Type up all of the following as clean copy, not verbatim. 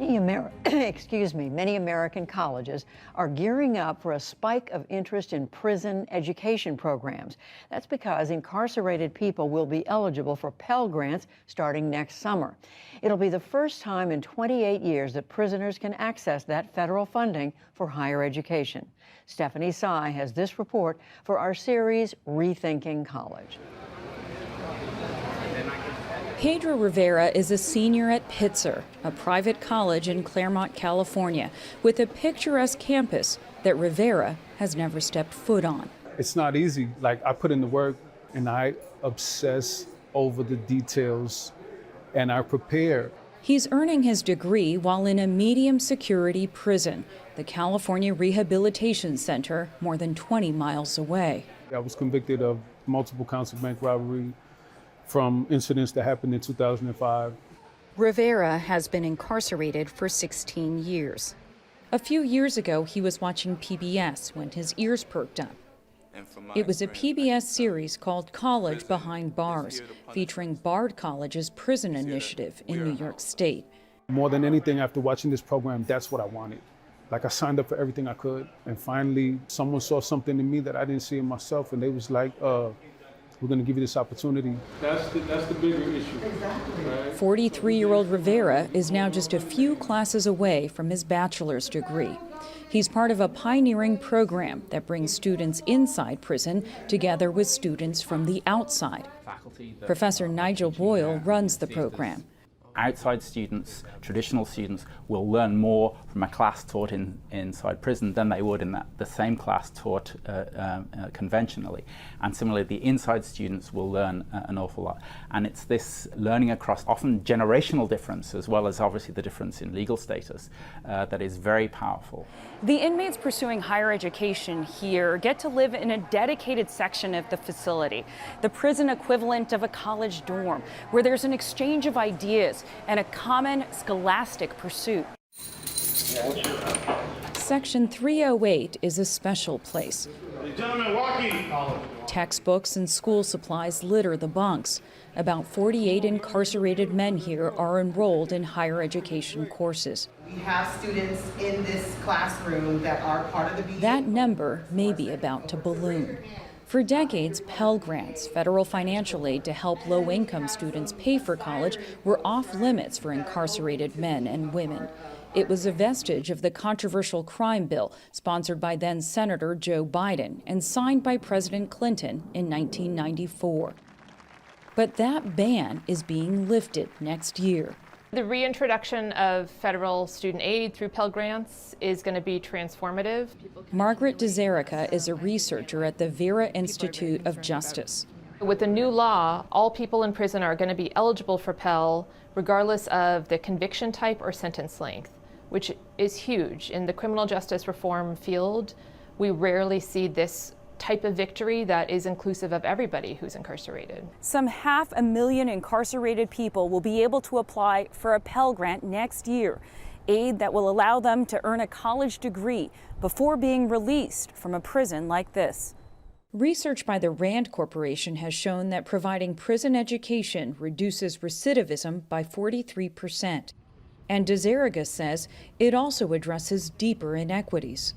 Many American colleges are gearing up for a spike of interest in prison education programs. That's because incarcerated people will be eligible for Pell Grants starting next summer. It'll be the first time in 28 years that prisoners can access that federal funding for higher education. Stephanie Sy has this report for our series, Rethinking College. Pedro Rivera is a senior at Pitzer, a private college in Claremont, California, with a picturesque campus that Rivera has never stepped foot on. It's not easy. Like, I put in the work and I obsess over the details and I prepare. He's earning his degree while in a medium security prison, the California Rehabilitation Center, more than 20 miles away. I was convicted of multiple counts of bank robbery from incidents that happened in 2005. Rivera has been incarcerated for 16 years. A few years ago, he was watching PBS when his ears perked up. It was a PBS series called College Behind Bars, featuring Bard College's prison initiative in New York State. More than anything, after watching this program, that's what I wanted. Like, I signed up for everything I could, and finally, someone saw something in me that I didn't see in myself, and they was like, we're going to give you this opportunity. That's the bigger issue. Exactly. Right? 43-year-old Rivera is now just a few classes away from his bachelor's degree. He's part of a pioneering program that brings students inside prison together with students from the outside. Professor Nigel Boyle runs the program. Outside students, traditional students, will learn more from a class taught inside prison than they would in the same class taught conventionally. And similarly, the inside students will learn an awful lot. And it's this learning across often generational difference, as well as obviously the difference in legal status, that is very powerful. The inmates pursuing higher education here get to live in a dedicated section of the facility, the prison equivalent of a college dorm, where there's an exchange of ideas and a common scholastic pursuit. Section 308 is a special place. Textbooks and school supplies litter the bunks. About 48 incarcerated men here are enrolled in higher education courses. We have students in this classroom that are part of the BA. That number may be about to balloon. For decades, Pell Grants, federal financial aid to help low-income students pay for college, were off limits for incarcerated men and women. It was a vestige of the controversial crime bill sponsored by then-Senator Joe Biden and signed by President Clinton in 1994. But that ban is being lifted next year. The reintroduction of federal student aid through Pell Grants is going to be transformative. Margaret DeZerica is a researcher at the Vera Institute of Justice. With the new law, all people in prison are going to be eligible for Pell regardless of the conviction type or sentence length, which is huge. In the criminal justice reform field, we rarely see this type of victory that is inclusive of everybody who's incarcerated. Some 500,000 incarcerated people will be able to apply for a Pell Grant next year, aid that will allow them to earn a college degree before being released from a prison like this. Research by the Rand Corporation has shown that providing prison education reduces recidivism by 43%. And DeZeriga says it also addresses deeper inequities.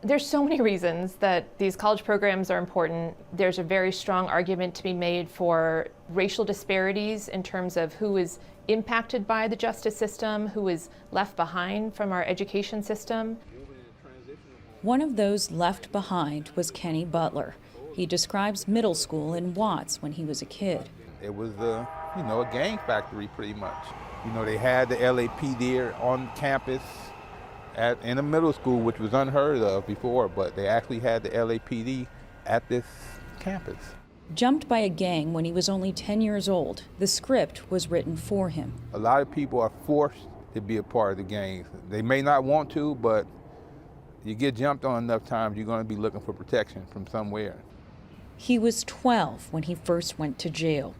There's so many reasons that these college programs are important. There's a very strong argument to be made for racial disparities in terms of who is impacted by the justice system, who is left behind from our education system. One of those left behind was Kenny Butler. He describes middle school in Watts when he was a kid. It was a gang factory pretty much. They had the LAPD on campus in a middle school, which was unheard of before, but they actually had the LAPD at this campus. Jumped by a gang when he was only 10 years old, the script was written for him. A lot of people are forced to be a part of the gangs. They may not want to, but you get jumped on enough times, you're going to be looking for protection from somewhere. He was 12 when he first went to jail.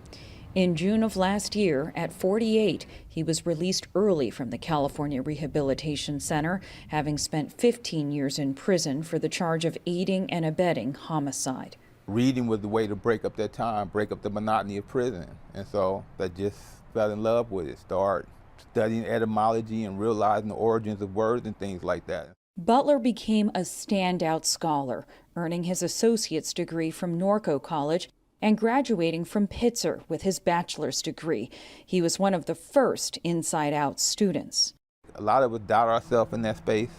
In June of last year, at 48, he was released early from the California Rehabilitation Center, having spent 15 years in prison for the charge of aiding and abetting homicide. Reading was the way to break up that time, break up the monotony of prison. And so I just fell in love with it, started studying etymology and realizing the origins of words and things like that. Butler became a standout scholar, earning his associate's degree from Norco College and graduating from Pitzer with his bachelor's degree. He was one of the first Inside Out students. A lot of us doubt ourselves in that space,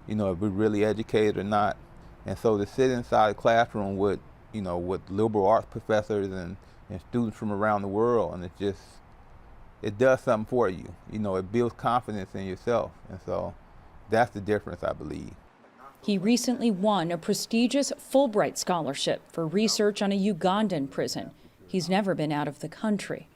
if we're really educated or not. And so to sit inside a classroom with, with liberal arts professors and students from around the world, and it does something for you. It builds confidence in yourself. And so that's the difference, I believe. He recently won a prestigious Fulbright scholarship for research on a Ugandan prison. He's never been out of the country.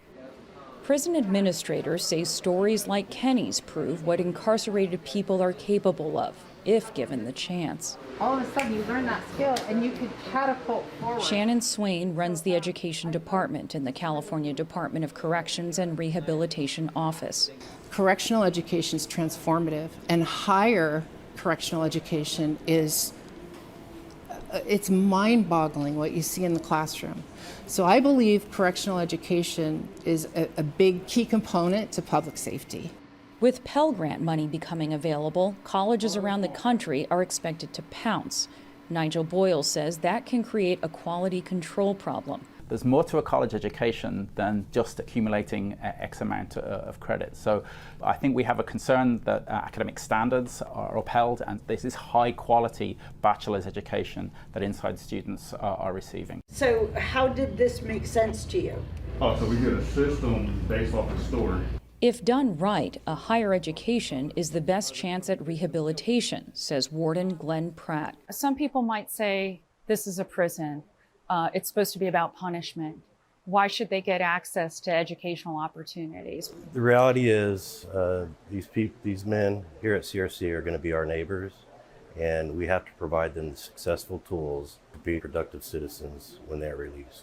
Prison administrators say stories like Kenny's prove what incarcerated people are capable of, if given the chance. All of a sudden you learn that skill and you could catapult forward. Shannon Swain runs the education department in the California Department of Corrections and Rehabilitation Office. Correctional education is transformative, and higher correctional education is, it's mind-boggling what you see in the classroom. So I believe correctional education is a big key component to public safety. With Pell Grant money becoming available, colleges around the country are expected to pounce. Nigel Boyle says that can create a quality control problem. There's more to a college education than just accumulating X amount of credit. So I think we have a concern that academic standards are upheld, and this is high quality bachelor's education that Inside students are receiving. So how did this make sense to you? Oh, so we get a system based off a story. If done right, a higher education is the best chance at rehabilitation, says Warden Glenn Pratt. Some people might say this is a prison. It's supposed to be about punishment. Why should they get access to educational opportunities? The reality is these men here at CRC are going to be our neighbors, and we have to provide them the successful tools to be productive citizens when they're released.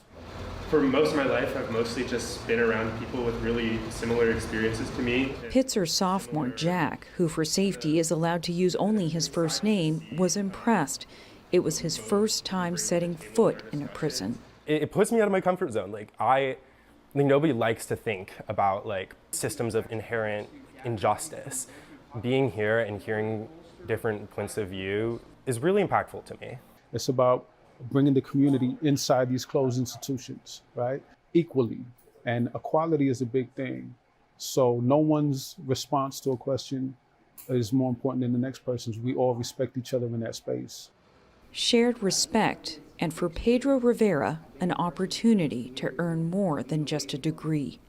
For most of my life, I've mostly just been around people with really similar experiences to me. Pitzer sophomore Jack, who for safety is allowed to use only his first name, was impressed. It was his first time setting foot in a prison. It puts me out of my comfort zone. I think nobody likes to think about systems of inherent injustice. Being here and hearing different points of view is really impactful to me. It's about bringing the community inside these closed institutions, right? Equally. And equality is a big thing. So no one's response to a question is more important than the next person's. We all respect each other in that space. Shared respect, and for Pedro Rivera, an opportunity to earn more than just a degree.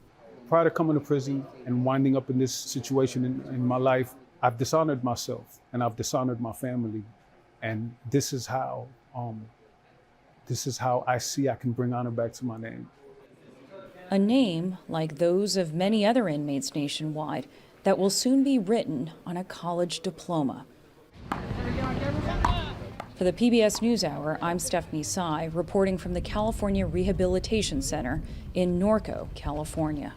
Prior to coming to prison and winding up in this situation in my life, I've dishonored myself and I've dishonored my family. And this is how I see I can bring honor back to my name. A name like those of many other inmates nationwide that will soon be written on a college diploma. For the PBS NewsHour, I'm Stephanie Sy, reporting from the California Rehabilitation Center in Norco, California.